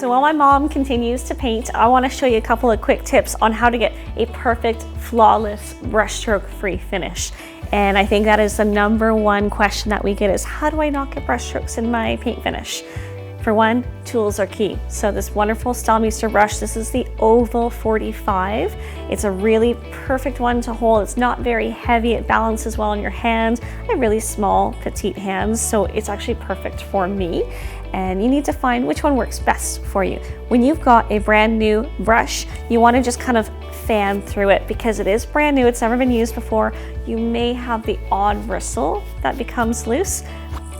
So while my mom continues to paint, I want to show you a couple of quick tips on how to get a perfect, flawless, brushstroke-free finish. And I think that is the #1 question that we get is, how do I not get brushstrokes in my paint finish? For one, tools are key. So this wonderful Staalmeester brush, this is the Oval 45. It's a really perfect one to hold. It's not very heavy. It balances well in your hand. I have really small, petite hands, so it's actually perfect for me. And you need to find which one works best for you. When you've got a brand new brush, you want to just kind of fan through it because it is brand new. It's never been used before. You may have the odd bristle that becomes loose,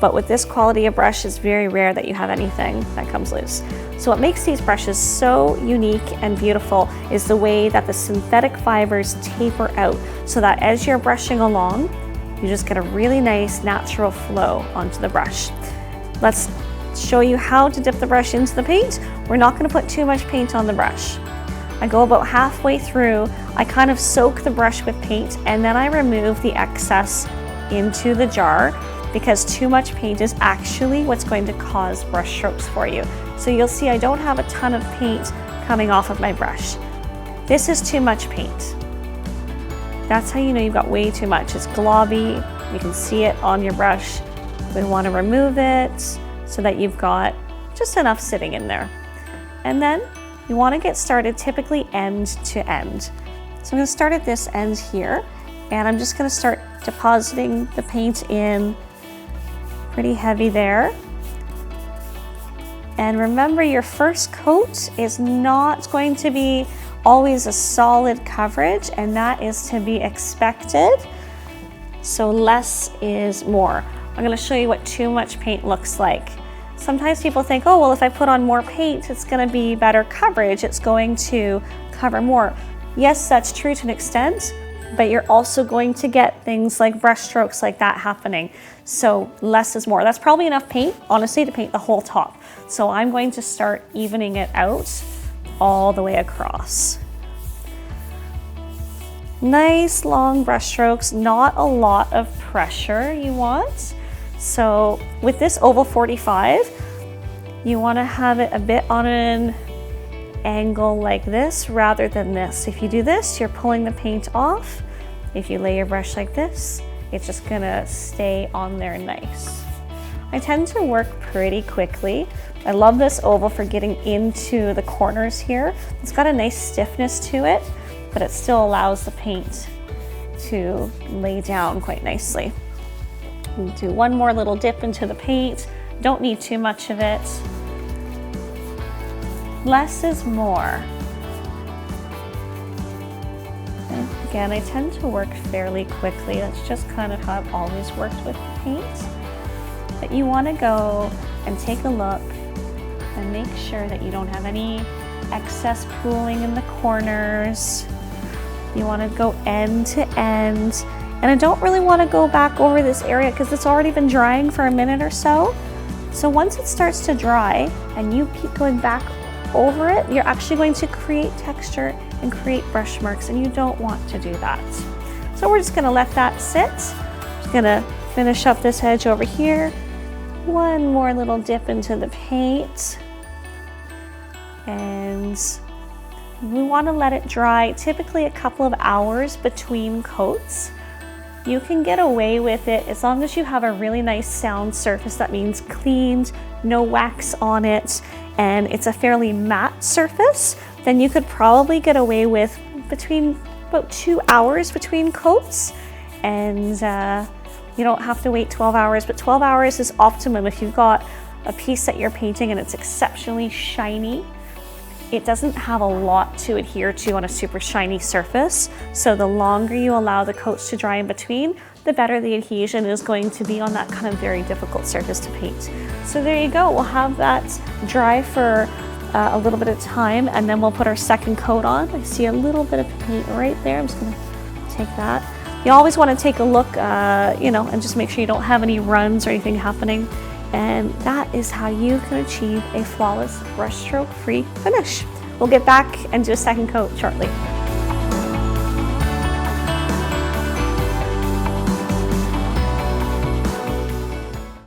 but with this quality of brush, it's very rare that you have anything that comes loose. So what makes these brushes so unique and beautiful is the way that the synthetic fibers taper out so that as you're brushing along, you just get a really nice natural flow onto the brush. Let's show you how to dip the brush into the paint. We're not going to put too much paint on the brush. I go about halfway through, I kind of soak the brush with paint and then I remove the excess into the jar, because too much paint is actually what's going to cause brush strokes for you. So you'll see I don't have a ton of paint coming off of my brush. This is too much paint. That's how you know you've got way too much. It's globby, you can see it on your brush. We want to remove it so that you've got just enough sitting in there. And then you want to get started typically end to end. So I'm going to start at this end here, and I'm just going to start depositing the paint in pretty heavy there. And remember, your first coat is not going to be always a solid coverage, and that is to be expected. So less is more. I'm going to show you what too much paint looks like. Sometimes people think, oh, well, if I put on more paint, it's going to be better coverage. It's going to cover more. Yes, that's true to an extent, but you're also going to get things like brush strokes like that happening. So less is more. That's probably enough paint, honestly, to paint the whole top. So I'm going to start evening it out all the way across. Nice long brush strokes, not a lot of pressure you want. So with this Oval 45, you want to have it a bit on an angle like this rather than this. If you do this, you're pulling the paint off. If you lay your brush like this, it's just gonna stay on there nice. I tend to work pretty quickly. I love this oval for getting into the corners here. It's got a nice stiffness to it, but it still allows the paint to lay down quite nicely. We'll do one more little dip into the paint. Don't need too much of it. Less is more. And again, I tend to work fairly quickly. That's just kind of how I've always worked with paint. But you want to go and take a look and make sure that you don't have any excess pooling in the corners. You want to go end to end. And I don't really want to go back over this area because it's already been drying for a minute or so. So once it starts to dry and you keep going back over it, you're actually going to create texture and create brush marks, and you don't want to do that. So we're just going to let that sit. Just going to finish up this edge over here. One more little dip into the paint. And we want to let it dry, typically a couple of hours between coats. You can get away with it as long as you have a really nice sound surface. That means cleaned, no wax on it, and it's a fairly matte surface. Then you could probably get away with between about 2 hours between coats, and you don't have to wait 12 hours, but 12 hours is optimum if you've got a piece that you're painting and it's exceptionally shiny. It doesn't have a lot to adhere to on a super shiny surface, so the longer you allow the coats to dry in between, the better the adhesion is going to be on that kind of very difficult surface to paint. So there you go, we'll have that dry for a little bit of time, and then we'll put our second coat on. I see a little bit of paint right there. I'm just gonna take that. You always want to take a look, and just make sure you don't have any runs or anything happening. And that is how you can achieve a flawless brushstroke-free finish. We'll get back and do a second coat shortly.